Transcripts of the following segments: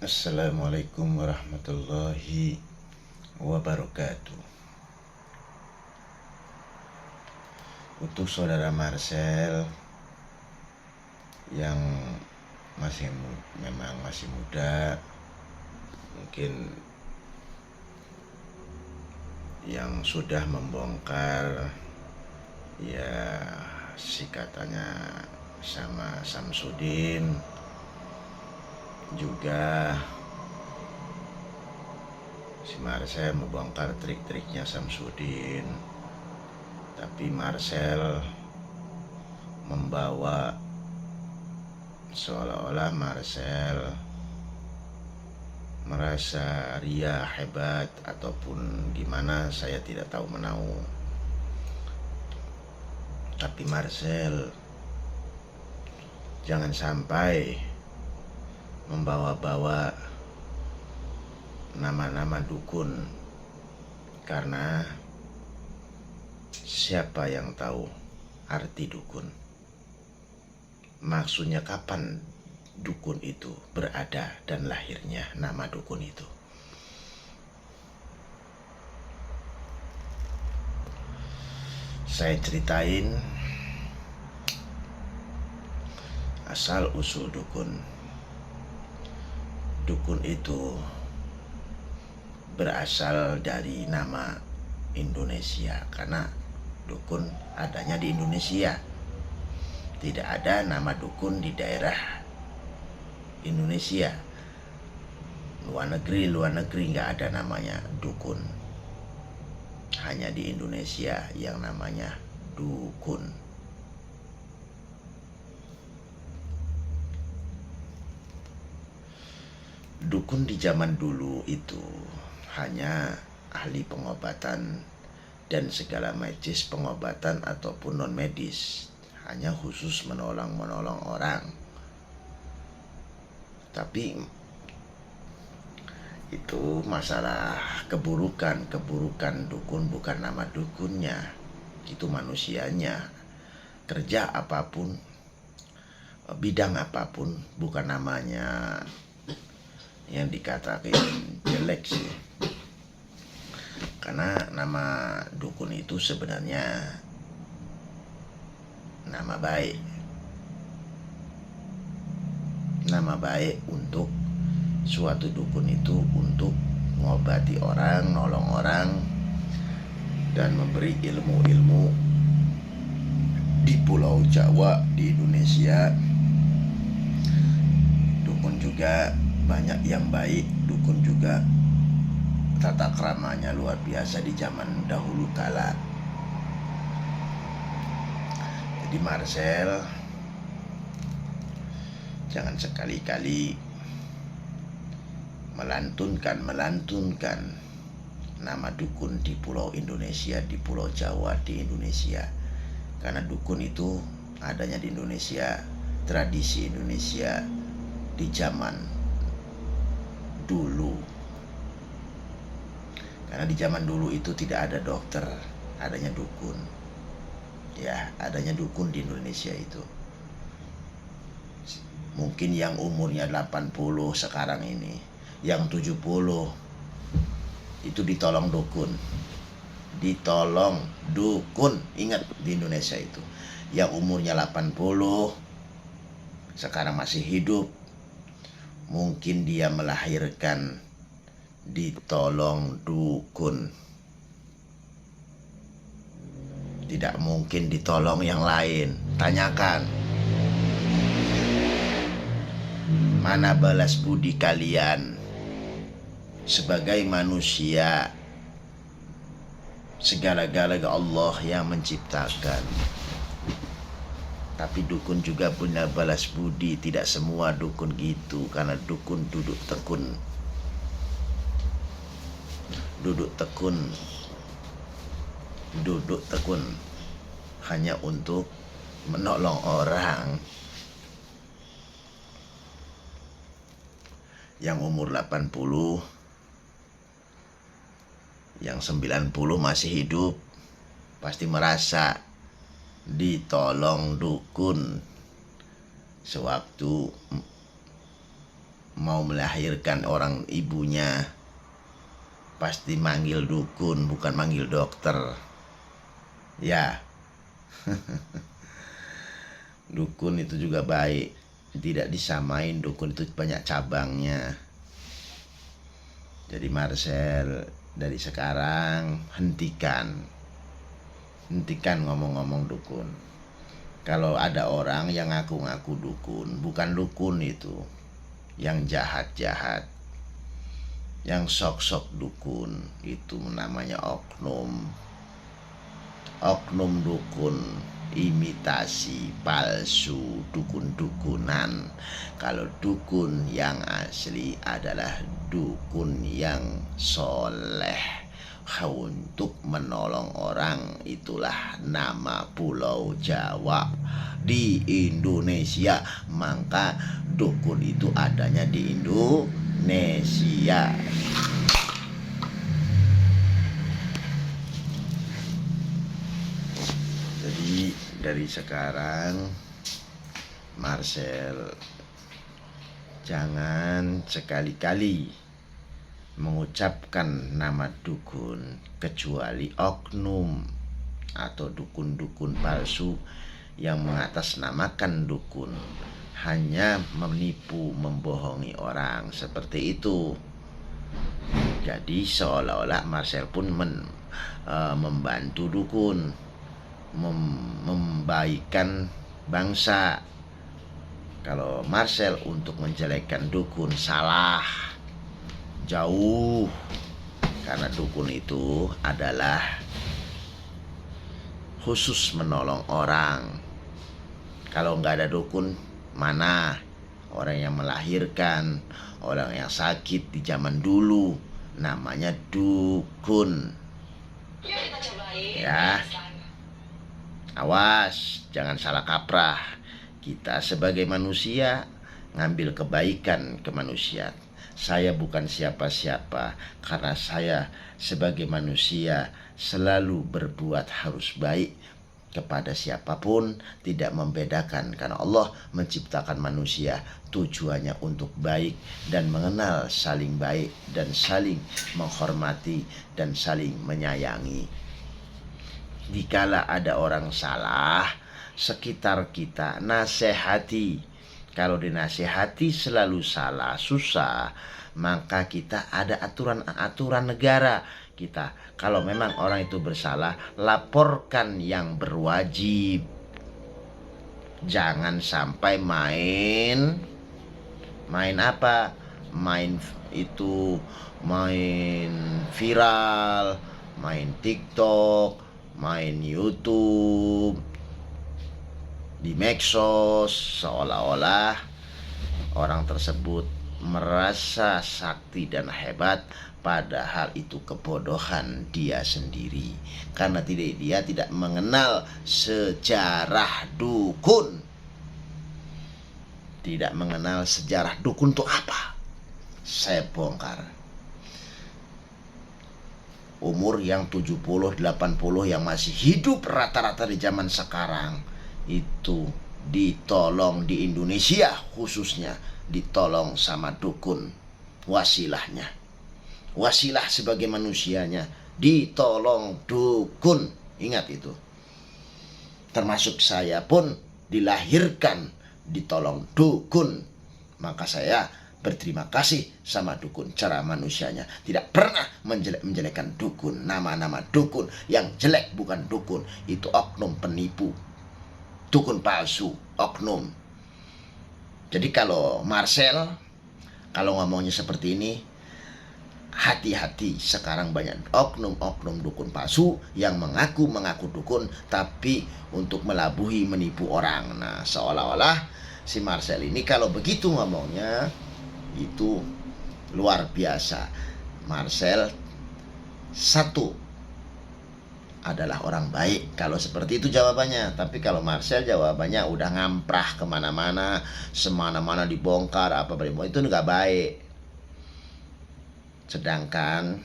Assalamualaikum warahmatullahi wabarakatuh. Untuk saudara Marcel yang memang masih muda, mungkin yang sudah membongkar ya katanya sama Samsudin, juga si Marcel membongkar trik-triknya Samsudin, tapi Marcel membawa seolah-olah Marcel merasa ria hebat ataupun gimana, saya tidak tahu menahu. Tapi Marcel jangan sampai membawa-bawa nama-nama dukun, karena siapa yang tahu arti dukun? Maksudnya kapan dukun itu berada dan lahirnya nama dukun itu. Saya ceritain asal usul dukun. Dukun itu berasal dari nama Indonesia, karena dukun adanya di Indonesia. Tidak ada nama dukun di daerah Indonesia. Luar negeri nggak ada namanya dukun. Hanya di Indonesia yang namanya dukun. Dukun di zaman dulu itu hanya ahli pengobatan dan segala medis pengobatan ataupun non medis, hanya khusus menolong orang. Tapi itu masalah keburukan dukun, bukan nama dukunnya, itu manusianya. Kerja apapun, bidang apapun, bukan namanya yang dikatakan jelek sih. Karena nama dukun itu sebenarnya nama baik. Nama baik untuk suatu dukun itu untuk mengobati orang, nolong orang, dan memberi ilmu-ilmu di Pulau Jawa, di Indonesia. Dukun juga banyak yang baik, dukun juga tata keramanya luar biasa di zaman dahulu kala. Jadi Marcel jangan sekali-kali melantunkan nama dukun di Pulau Indonesia, di Pulau Jawa, di Indonesia. Karena dukun itu adanya di Indonesia, tradisi Indonesia di zaman dulu. Karena di zaman dulu itu tidak ada dokter, adanya dukun. Ya, adanya dukun di Indonesia itu. Mungkin yang umurnya 80 sekarang ini, yang 70 itu ditolong dukun. Ingat di Indonesia itu. Yang umurnya 80 sekarang masih hidup, mungkin dia melahirkan ditolong dukun. Tidak mungkin ditolong yang lain. Tanyakan, mana balas budi kalian sebagai manusia? Segala-galanya Allah yang menciptakan. Tapi dukun juga punya balas budi. Tidak semua dukun gitu, karena dukun duduk tekun hanya untuk menolong orang. Yang umur 80, yang 90 masih hidup, pasti merasa ditolong dukun sewaktu mau melahirkan orang ibunya pasti manggil dukun, bukan manggil dokter. Ya, dukun itu juga baik, tidak disamain. Dukun itu banyak cabangnya. Jadi Marcel, dari sekarang hentikan ngomong-ngomong dukun. Kalau ada orang yang ngaku-ngaku dukun, bukan dukun itu, yang jahat-jahat, yang sok-sok dukun, itu namanya oknum. Oknum dukun, imitasi, palsu, dukun-dukunan. Kalau dukun yang asli adalah dukun yang soleh untuk menolong orang. Itulah nama Pulau Jawa di Indonesia. Maka dukun itu adanya di Indonesia. Jadi dari sekarang Marcel jangan sekali-kali mengucapkan nama dukun kecuali oknum atau dukun-dukun palsu yang mengatasnamakan dukun, hanya menipu, membohongi orang seperti itu. Jadi seolah-olah Marcel pun membantu dukun, membaikan bangsa. Kalau Marcel untuk menjelekkan dukun, salah jauh, karena dukun itu adalah khusus menolong orang. Kalau nggak ada dukun, mana orang yang melahirkan, orang yang sakit di zaman dulu, namanya dukun. Ya, awas jangan salah kaprah. Kita sebagai manusia ngambil kebaikan ke manusia. Saya bukan siapa-siapa, karena saya sebagai manusia selalu berbuat harus baik kepada siapapun, tidak membedakan, karena Allah menciptakan manusia tujuannya untuk baik dan mengenal saling baik dan saling menghormati dan saling menyayangi. Dikala ada orang salah, sekitar kita nasihati. Kalau dinasihati selalu salah, susah, maka kita ada aturan negara kita. Kalau memang orang itu bersalah, laporkan yang berwajib. Jangan sampai main apa? Main viral, main TikTok, main YouTube, di medsos, seolah-olah orang tersebut merasa sakti dan hebat, padahal itu kebodohan dia sendiri, karena dia tidak mengenal sejarah dukun. Tidak mengenal sejarah dukun itu apa? Saya bongkar. Umur yang 70-80 yang masih hidup rata-rata di zaman sekarang itu ditolong di Indonesia, khususnya ditolong sama dukun. Wasilahnya, wasilah sebagai manusianya ditolong dukun. Ingat itu. Termasuk saya pun dilahirkan ditolong dukun. Maka saya berterima kasih sama dukun. Cara manusianya tidak pernah menjelekkan dukun. Nama-nama dukun yang jelek bukan dukun, itu oknum penipu, dukun palsu, oknum. Jadi kalau Marcel, kalau ngomongnya seperti ini, hati-hati. Sekarang banyak oknum-oknum dukun palsu yang mengaku dukun, tapi untuk melabuhi, menipu orang. Nah, seolah-olah si Marcel ini kalau begitu ngomongnya, itu luar biasa. Marcel satu adalah orang baik kalau seperti itu jawabannya. Tapi kalau Marcel jawabannya udah ngamprah kemana-mana, semana-mana dibongkar apa itu nggak baik. Sedangkan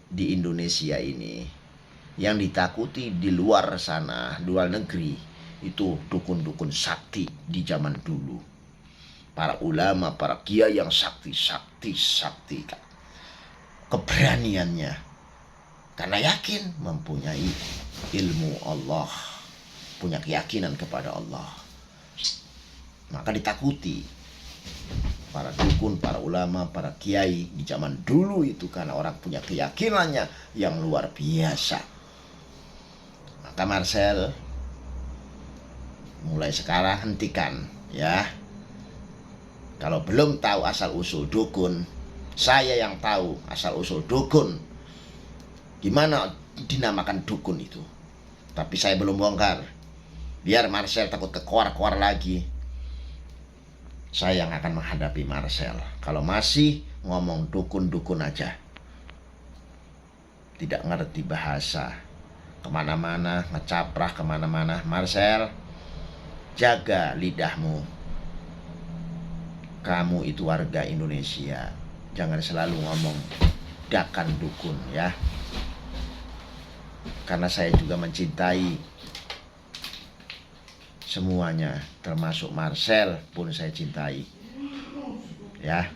di Indonesia ini yang ditakuti di luar sana, luar negeri, itu dukun-dukun sakti di zaman dulu. para ulama, para kiai yang sakti, keberaniannya, karena yakin mempunyai ilmu Allah, punya keyakinan kepada Allah, maka ditakuti para dukun, para ulama, para kiai di zaman dulu itu, karena orang punya keyakinannya yang luar biasa. Maka Marcel, mulai sekarang hentikan ya. Kalau belum tahu asal usul dukun, saya yang tahu asal usul dukun, gimana dinamakan dukun itu. Tapi saya belum bongkar, biar Marcel takut keluar lagi. Saya yang akan menghadapi Marcel. Kalau masih ngomong dukun-dukun aja, tidak ngerti bahasa, kemana-mana, ngecaprah kemana-mana. Marcel, jaga lidahmu. Kamu itu warga Indonesia, jangan selalu ngomong dakan dukun ya. Karena saya juga mencintai semuanya, termasuk Marcel pun saya cintai ya.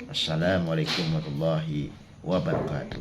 Assalamualaikum warahmatullahi wabarakatuh.